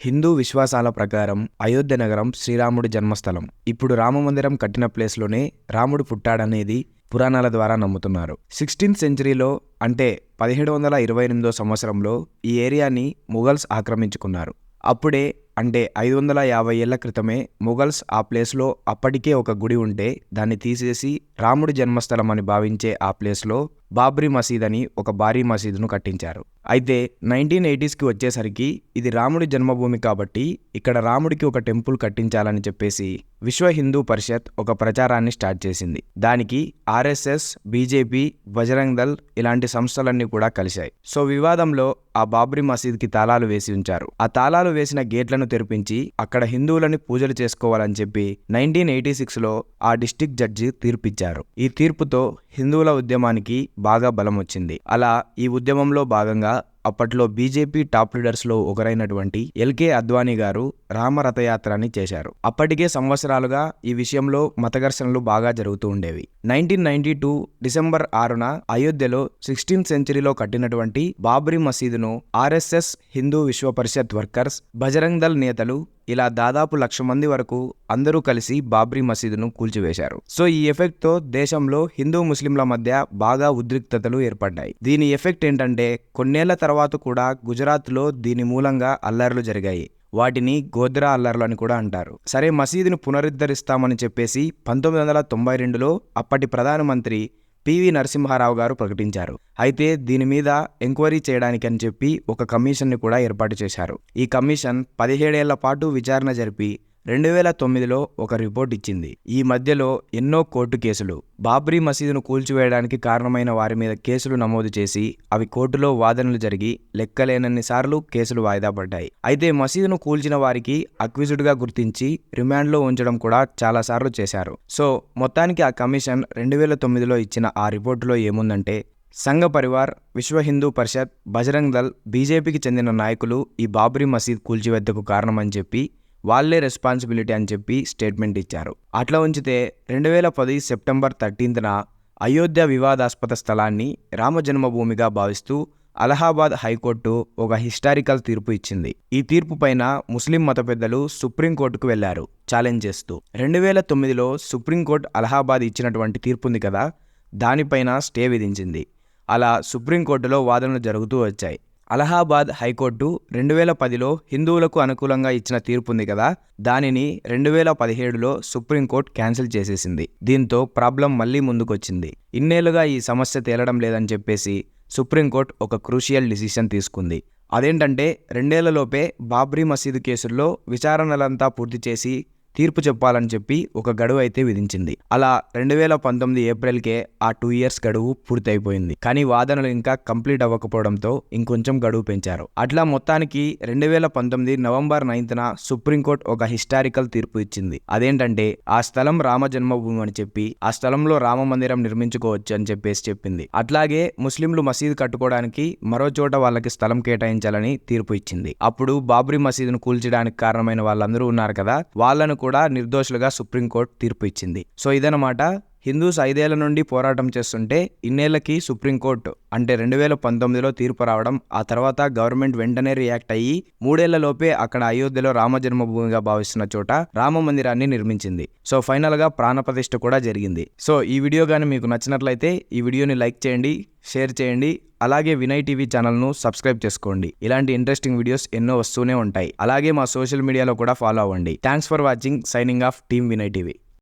హిందూ విశ్వాసాల ప్రకారం అయోధ్య నగరం శ్రీరాముడి జన్మస్థలం. ఇప్పుడు రామమందిరం కట్టిన ప్లేస్లోనే రాముడు పుట్టాడనేది పురాణాల ద్వారా నమ్ముతున్నారు. 16th సెంచరీలో అంటే 1728 సంవత్సరంలో ఈ ఏరియాని ముఘల్స్ ఆక్రమించుకున్నారు. అప్పుడే అంటే 550 ఏళ్ల క్రితమే ముఘల్స్ ఆ ప్లేస్లో అప్పటికే ఒక గుడి ఉంటే దాన్ని తీసేసి రాముడి జన్మస్థలం అని భావించే ఆ ప్లేస్లో బాబ్రీ మసీద్ అని ఒక భారీ మసీదును కట్టించారు. అయితే 1980sకి వచ్చేసరికి ఇది రాముడి జన్మభూమి కాబట్టి ఇక్కడ రాముడికి ఒక టెంపుల్ కట్టించాలని చెప్పేసి విశ్వ హిందూ పరిషత్ ఒక ప్రచారాన్ని స్టార్ట్ చేసింది. దానికి RSS, బీజేపీ, బజరంగ్ దళ్ ఇలాంటి సంస్థలన్నీ కూడా కలిశాయి. సో వివాదంలో ఆ బాబ్రీ మసీద్కి తాళాలు వేసి ఉంచారు. ఆ తాళాలు వేసిన గేట్లను తెరిపించి అక్కడ హిందువులని పూజలు చేసుకోవాలని చెప్పి 1986లో ఆ డిస్ట్రిక్ట్ జడ్జి తీర్పిచ్చారు. ఈ తీర్పుతో హిందువుల ఉద్యమానికి బాగా బలం వచ్చింది. అలా ఈ ఉద్యమంలో భాగంగా అప్పట్లో బీజేపీ టాప్ లీడర్స్లో ఒకరైనటువంటి ఎల్కే అద్వానీ గారు రామరథయాత్రని చేశారు. అప్పటికే సంవత్సరాలుగా ఈ విషయంలో మత ఘర్షణలు బాగా జరుగుతూ ఉండేవి. 1992 డిసెంబర్ 6న అయోధ్యలో 16th సెంచరీలో కట్టినటువంటి బాబ్రీ మసీదును RSS, హిందూ విశ్వ పరిషత్ వర్కర్స్, బజరంగ్ దళ్ నేతలు ఇలా దాదాపు 1,00,000 మంది వరకు అందరూ కలిసి బాబ్రీ మసీదును కూల్చివేశారు. సో ఈ ఎఫెక్ట్ తో దేశంలో హిందూ ముస్లింల మధ్య బాగా ఉద్రిక్తతలు ఏర్పడ్డాయి. దీని ఎఫెక్ట్ ఏంటంటే కొన్నేళ్ల తర్వాత కూడా గుజరాత్లో దీని మూలంగా అల్లర్లు జరిగాయి. వాటిని గోద్రా అల్లర్లు అని కూడా అంటారు. సరే, మసీదును పునరుద్ధరిస్తామని చెప్పేసి 1992లో అప్పటి ప్రధానమంత్రి పివి నరసింహారావు గారు ప్రకటించారు. అయితే దీని మీద ఎంక్వైరీ చేయడానికి అని చెప్పి ఒక కమిషన్ని కూడా ఏర్పాటు చేశారు. ఈ కమిషన్ 17 ఏళ్ల పాటు విచారణ జరిపి 2009లో ఒక రిపోర్ట్ ఇచ్చింది. ఈ మధ్యలో ఎన్నో కోర్టు కేసులు, బాబ్రీ మసీదును కూల్చివేయడానికి కారణమైన వారి మీద కేసులు నమోదు చేసి అవి కోర్టులో వాదనలు జరిగి లెక్కలేనన్ని సార్లు కేసులు వాయిదా పడ్డాయి. అయితే మసీదును కూల్చిన వారికి అక్విజ్డ్గా గుర్తించి రిమాండ్లో ఉంచడం కూడా చాలా సార్లు చేశారు. సో మొత్తానికి ఆ కమిషన్ 2009లో ఇచ్చిన ఆ రిపోర్టులో ఏముందంటే సంఘ పరివార్, విశ్వ హిందూ పరిషత్, బజరంగ్ దళ్, బీజేపీకి చెందిన నాయకులు ఈ బాబ్రీ మసీద్ కూల్చివేతకు కారణమని చెప్పి వాళ్లే రెస్పాన్సిబిలిటీ అని చెప్పి స్టేట్మెంట్ ఇచ్చారు. అట్లా ఉంచితే 2010 సెప్టెంబర్ 13న అయోధ్య వివాదాస్పద స్థలాన్ని రామ జన్మభూమిగా భావిస్తూ అలహాబాద్ హైకోర్టు ఒక హిస్టారికల్ తీర్పు ఇచ్చింది. ఈ తీర్పు పైన ముస్లిం మత పెద్దలు సుప్రీంకోర్టుకు వెళ్లారు ఛాలెంజ్ చేస్తూ. 2009లో సుప్రీంకోర్టు అలహాబాద్ ఇచ్చినటువంటి తీర్పుంది కదా, దానిపైన స్టే విధించింది. అలా సుప్రీంకోర్టులో వాదనలు జరుగుతూ వచ్చాయి. అలహాబాద్ హైకోర్టు 2010లో హిందువులకు అనుకూలంగా ఇచ్చిన తీర్పుంది కదా, దానిని 2017లో సుప్రీంకోర్టు క్యాన్సిల్ చేసేసింది. దీంతో ప్రాబ్లం మళ్లీ ముందుకొచ్చింది. ఇన్నేళ్లుగా ఈ సమస్య తేలడం లేదని చెప్పేసి సుప్రీంకోర్టు ఒక క్రూషియల్ డిసిషన్ తీసుకుంది. అదేంటంటే 2 ఏళ్లలోపే బాబ్రీ మసీదు కేసుల్లో విచారణలంతా పూర్తి చేసి తీర్పు చెప్పాలని చెప్పి ఒక గడువు అయితే విధించింది. అలా 2019 ఏప్రిల్కే ఆ 2 years గడువు పూర్తయిపోయింది. కానీ వాదనలు ఇంకా కంప్లీట్ అవ్వకపోవడంతో ఇంకొంచెం గడువు పెంచారు. అట్లా మొత్తానికి 2019 నవంబర్ 9న సుప్రీంకోర్టు ఒక హిస్టారికల్ తీర్పు ఇచ్చింది. అదేంటంటే ఆ స్థలం రామ జన్మభూమి అని చెప్పి ఆ స్థలంలో రామ మందిరం నిర్మించుకోవచ్చు అని చెప్పేసి చెప్పింది. అట్లాగే ముస్లింలు మసీదు కట్టుకోవడానికి మరో చోట వాళ్ళకి స్థలం కేటాయించాలని తీర్పు ఇచ్చింది. అప్పుడు బాబ్రీ మసీదును కూల్చడానికి కారణమైన వాళ్ళందరూ ఉన్నారు కదా, వాళ్ళను కూడా నిర్దోషులుగా సుప్రీంకోర్టు తీర్పు ఇచ్చింది. సో ఇదన్నమాట. హిందూస్ 5 ఏళ్ల నుండి పోరాటం చేస్తుంటే ఇన్నేళ్లకి సుప్రీంకోర్టు అంటే 2019లో తీర్పు రావడం, ఆ తర్వాత గవర్నమెంట్ వెంటనే రియాక్ట్ అయ్యి 3 ఏళ్లలోపే అక్కడ అయోధ్యలో రామ జన్మభూమిగా భావిస్తున్న చోట రామ మందిరాన్ని నిర్మించింది. సో ఫైనల్ గా ప్రాణప్రతిష్ఠ కూడా జరిగింది. సో ఈ వీడియో కానీ మీకు నచ్చినట్లయితే ఈ వీడియోని లైక్ చేయండి, షేర్ చేయండి. అలాగే వినయ్ టీవీ ఛానల్ను సబ్స్క్రైబ్ చేసుకోండి. ఇలాంటి ఇంట్రెస్టింగ్ వీడియోస్ ఎన్నో వస్తూనే ఉంటాయి. అలాగే మా సోషల్ మీడియాలో కూడా ఫాలో అవ్వండి. Thanks for watching. Signing off team Vinay TV.